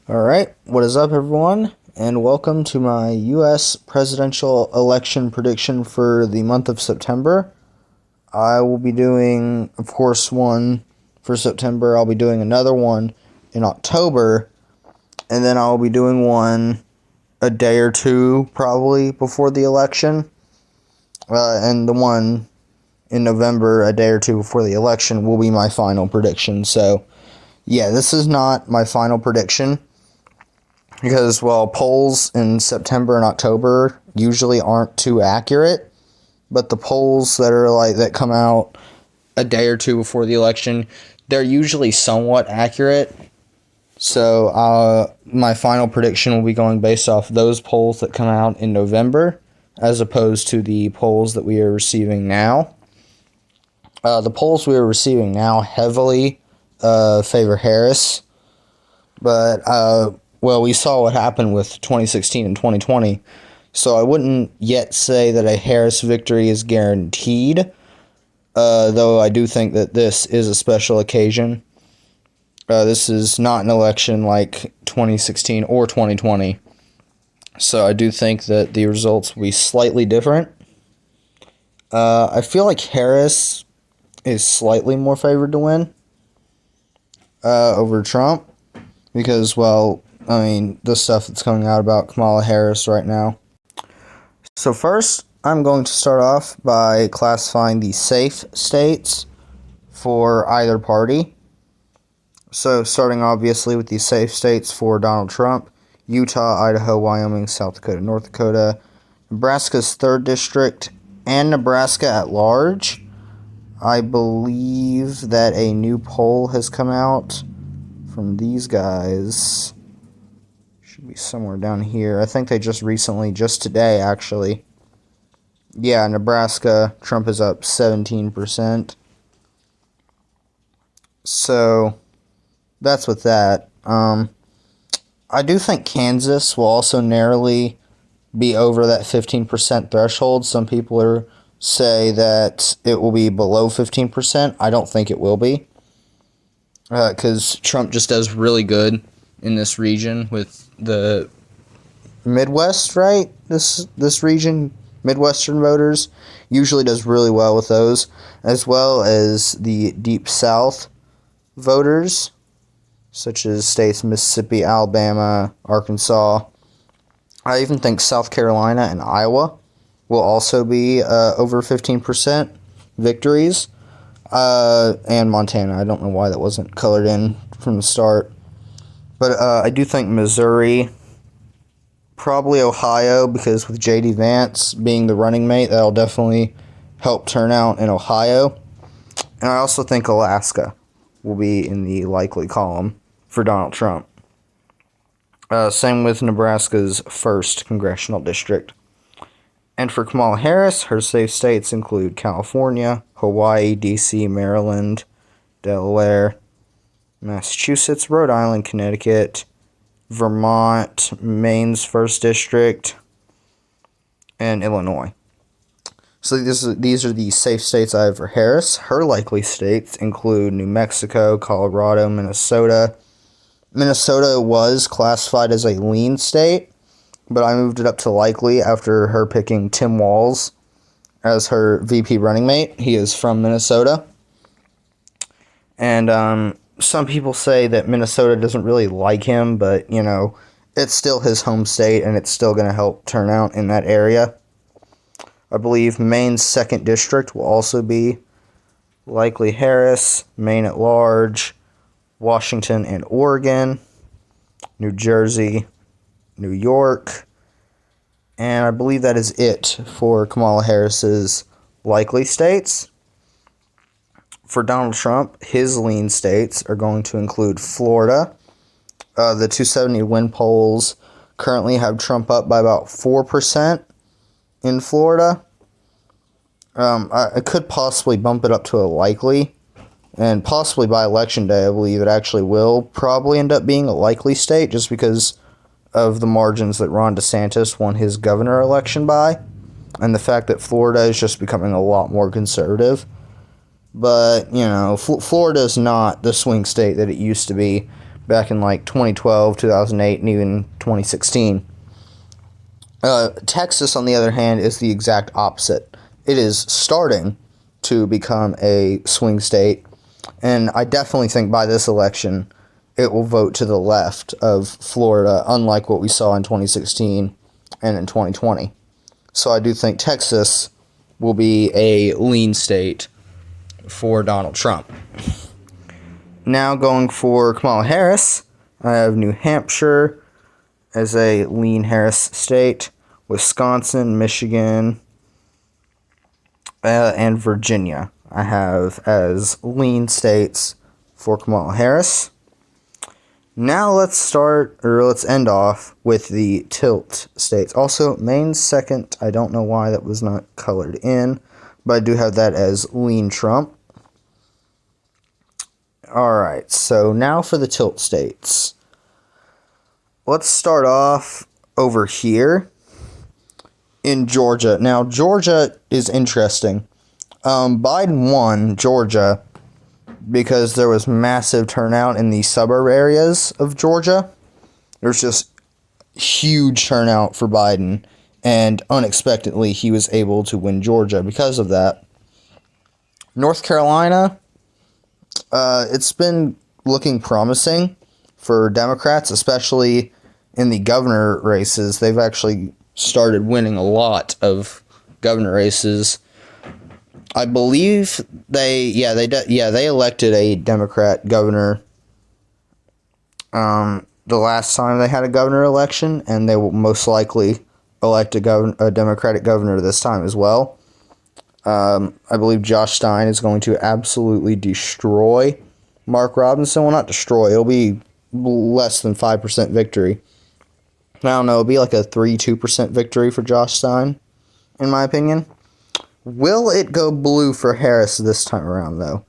All right, what is up, everyone, and welcome to my U.S. presidential election prediction for the month of September. I will be doing, of course, one for September. I'll be doing another one in October, and then I'll be doing one a day or two probably before the election. And the one in November, a day or two before the election, will be my final prediction. So, yeah, this is not my final prediction. Because, well, polls in September and October usually aren't too accurate, but the polls that come out a day or two before the election, they're usually somewhat accurate. So, my final prediction will be going based off those polls that come out in November, as opposed to the polls that we are receiving now. The polls we are receiving now heavily favor Harris, but well, we saw what happened with 2016 and 2020, so I wouldn't yet say that a Harris victory is guaranteed, though I do think that this is a special occasion. This is not an election like 2016 or 2020, so I do think that the results will be slightly different. I feel like Harris is slightly more favored to win over Trump because, well, I mean, the stuff that's coming out about Kamala Harris right now. So first, I'm going to start off by classifying the safe states for either party. So starting obviously with the safe states for Donald Trump: Utah, Idaho, Wyoming, South Dakota, North Dakota, Nebraska's 3rd District, and Nebraska at large. I believe that a new poll has come out from these guys. Should be somewhere down here. I think they just today, actually. Yeah, Nebraska, Trump is up 17%. So, that's with that. I do think Kansas will also narrowly be over that 15% threshold. Some people say that it will be below 15%. I don't think it will be. Because Trump just does really good in this region with the Midwest, right? This region, Midwestern voters, usually does really well with those, as well as the Deep South voters, such as states Mississippi, Alabama, Arkansas. I even think South Carolina and Iowa will also be over 15% victories, and Montana. I don't know why that wasn't colored in from the start. But I do think Missouri, probably Ohio, because with J.D. Vance being the running mate, that'll definitely help turnout in Ohio. And I also think Alaska will be in the likely column for Donald Trump. Same with Nebraska's 1st congressional district. And for Kamala Harris, her safe states include California, Hawaii, D.C., Maryland, Delaware, Massachusetts, Rhode Island, Connecticut, Vermont, Maine's 1st District, and Illinois. So these are the safe states I have for Harris. Her likely states include New Mexico, Colorado, Minnesota. Minnesota was classified as a lean state, but I moved it up to likely after her picking Tim Walz as her VP running mate. He is from Minnesota. And some people say that Minnesota doesn't really like him, but, you know, it's still his home state, and it's still going to help turn out in that area. I believe Maine's 2nd District will also be likely Harris, Maine at large, Washington and Oregon, New Jersey, New York, and I believe that is it for Kamala Harris's likely states. For Donald Trump, his lean states are going to include Florida. The 270 win polls currently have Trump up by about 4% in Florida. I could possibly bump it up to a likely, and possibly by Election Day, I believe it actually will probably end up being a likely state just because of the margins that Ron DeSantis won his governor election by, and the fact that Florida is just becoming a lot more conservative. But, you know, Florida is not the swing state that it used to be back in like 2012, 2008, and even 2016. Texas, on the other hand, is the exact opposite. It is starting to become a swing state, and I definitely think by this election it will vote to the left of Florida, unlike what we saw in 2016 and in 2020. So I do think Texas will be a lean state for Donald Trump. Now going for Kamala Harris, I have New Hampshire as a lean Harris state, Wisconsin, Michigan, and Virginia I have as lean states for Kamala Harris. Now let's end off with the tilt states. Also, Maine's second. I don't know why that was not colored in, but I do have that as lean Trump. Alright, so now for the tilt states. Let's start off over here in Georgia. Now, Georgia is interesting. Biden won Georgia because there was massive turnout in the suburb areas of Georgia. There's just huge turnout for Biden, and unexpectedly he was able to win Georgia because of that. North Carolina, it's been looking promising for Democrats, especially in the governor races. They've actually started winning a lot of governor races. I believe they elected a Democrat governor the last time they had a governor election, and they will most likely elect a Democratic governor this time as well. I believe Josh Stein is going to absolutely destroy Mark Robinson. Well, not destroy. It'll be less than 5% victory. I don't know. It'll be like a 3-2% victory for Josh Stein, in my opinion. Will it go blue for Harris this time around, though?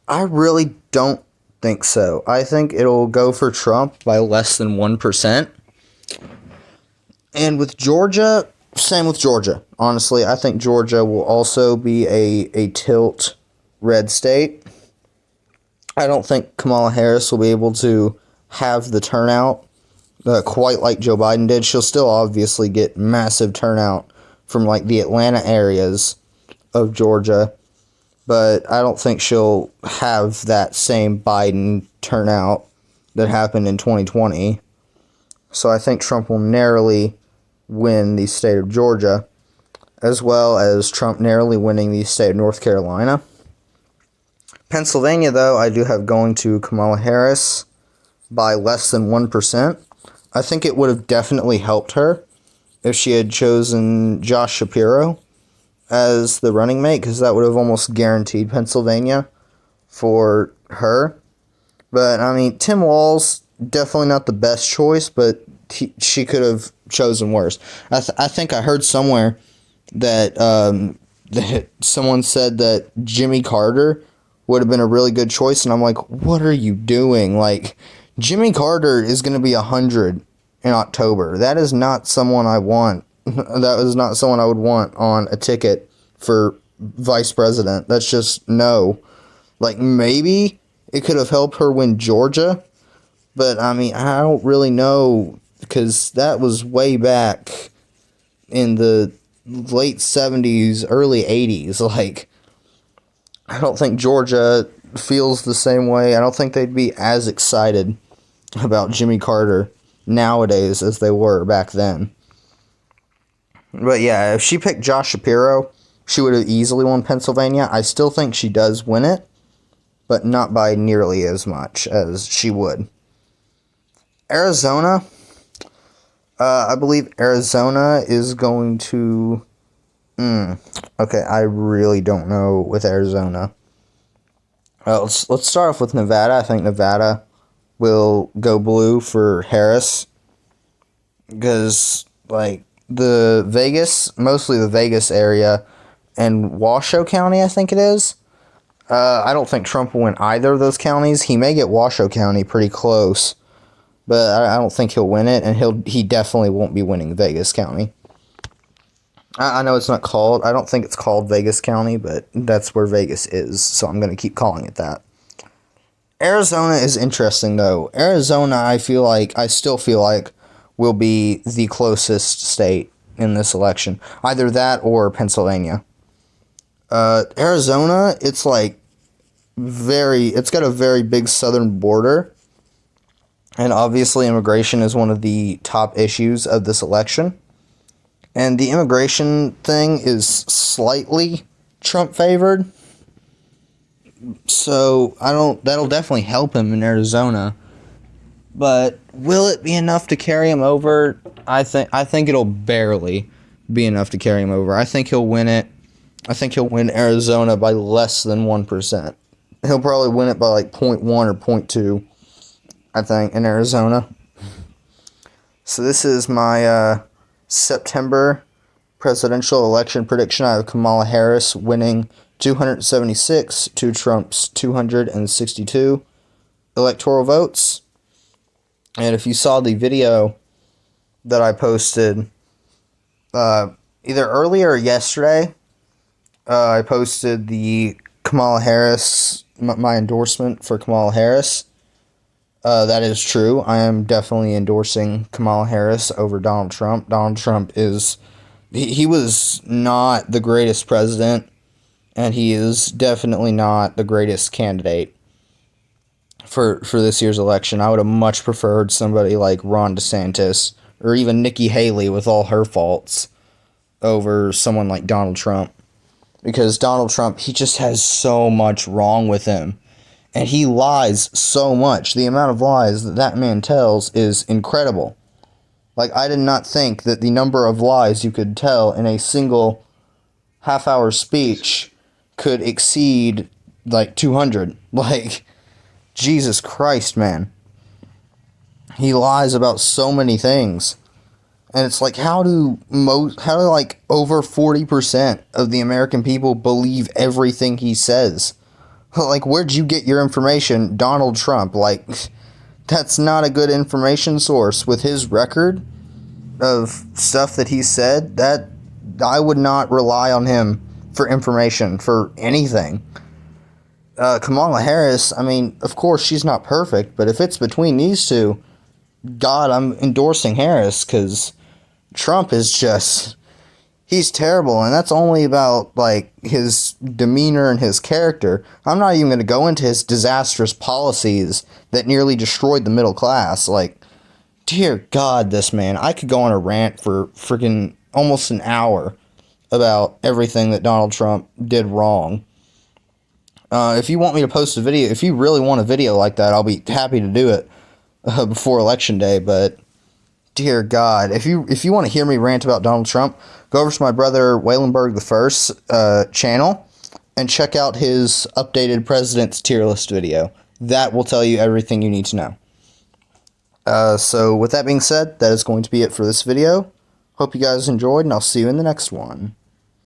I really don't think so. I think it'll go for Trump by less than 1%. And with Georgia, same with Georgia. Honestly, I think Georgia will also be a tilt red state. I don't think Kamala Harris will be able to have the turnout quite like Joe Biden did. She'll still obviously get massive turnout from like the Atlanta areas of Georgia, but I don't think she'll have that same Biden turnout that happened in 2020. So I think Trump will narrowly win the state of Georgia, as well as Trump narrowly winning the state of North Carolina. Pennsylvania, though, I do have going to Kamala Harris by less than 1%. I think it would have definitely helped her if she had chosen Josh Shapiro as the running mate, because that would have almost guaranteed Pennsylvania for her. But, I mean, Tim Walz, definitely not the best choice, but she could have chosen worse. I think I heard somewhere that, that someone said that Jimmy Carter would have been a really good choice, and I'm like, what are you doing? Like, Jimmy Carter is going to be 100 in October. That is not someone I want. That is not someone I would want on a ticket for vice president. That's just no. Like, maybe it could have helped her win Georgia, but I mean, I don't really know, because that was way back in the late 70s, early 80s. Like, I don't think Georgia feels the same way. I don't think they'd be as excited about Jimmy Carter nowadays as they were back then. But yeah, if she picked Josh Shapiro, she would have easily won Pennsylvania. I still think she does win it, but not by nearly as much as she would. Arizona, I believe Arizona is going to... okay, I really don't know with Arizona. Let's start off with Nevada. I think Nevada will go blue for Harris, because, like, the Vegas, mostly the Vegas area, and Washoe County, I think it is. I don't think Trump will win either of those counties. He may get Washoe County pretty close, but I don't think he'll win it, and he definitely won't be winning Vegas County. I know it's not called, I don't think it's called Vegas County, but that's where Vegas is, so I'm going to keep calling it that. Arizona is interesting though. Arizona, I still feel like will be the closest state in this election. Either that or Pennsylvania. Arizona, it's like it's got a very big southern border. And obviously immigration is one of the top issues of this election. And the immigration thing is slightly Trump favored. So that'll definitely help him in Arizona. But will it be enough to carry him over? I think it'll barely be enough to carry him over. I think he'll win it. I think he'll win Arizona by less than 1%. He'll probably win it by like 0.1 or 0.2, I think, in Arizona. So this is my September presidential election prediction. I have Kamala Harris winning 276 to Trump's 262 electoral votes. And if you saw the video that I posted either earlier or yesterday, I posted the Kamala Harris, my endorsement for Kamala Harris. That is true. I am definitely endorsing Kamala Harris over Donald Trump. Donald Trump he was not the greatest president, and he is definitely not the greatest candidate for this year's election. I would have much preferred somebody like Ron DeSantis or even Nikki Haley with all her faults over someone like Donald Trump. Because Donald Trump, he just has so much wrong with him. And he lies so much. The amount of lies that man tells is incredible. Like, I did not think that the number of lies you could tell in a single half-hour speech could exceed, like, 200. Like, Jesus Christ, man. He lies about so many things. And it's like, how do like over 40% of the American people believe everything he says? Like, where'd you get your information? Donald Trump. Like, that's not a good information source. With his record of stuff that he said, that I would not rely on him for information for anything. Kamala Harris, I mean, of course she's not perfect, but if it's between these two, God, I'm endorsing Harris, because Trump is just, he's terrible, and that's only about, like, his demeanor and his character. I'm not even going to go into his disastrous policies that nearly destroyed the middle class. Like, dear God, this man, I could go on a rant for freaking almost an hour about everything that Donald Trump did wrong. If you want me to post a video, if you really want a video like that, I'll be happy to do it before Election Day, but dear God, if you want to hear me rant about Donald Trump, go over to my brother Waylenberg the First channel and check out his updated President's Tier List video. That will tell you everything you need to know. So with that being said, that is going to be it for this video. Hope you guys enjoyed, and I'll see you in the next one.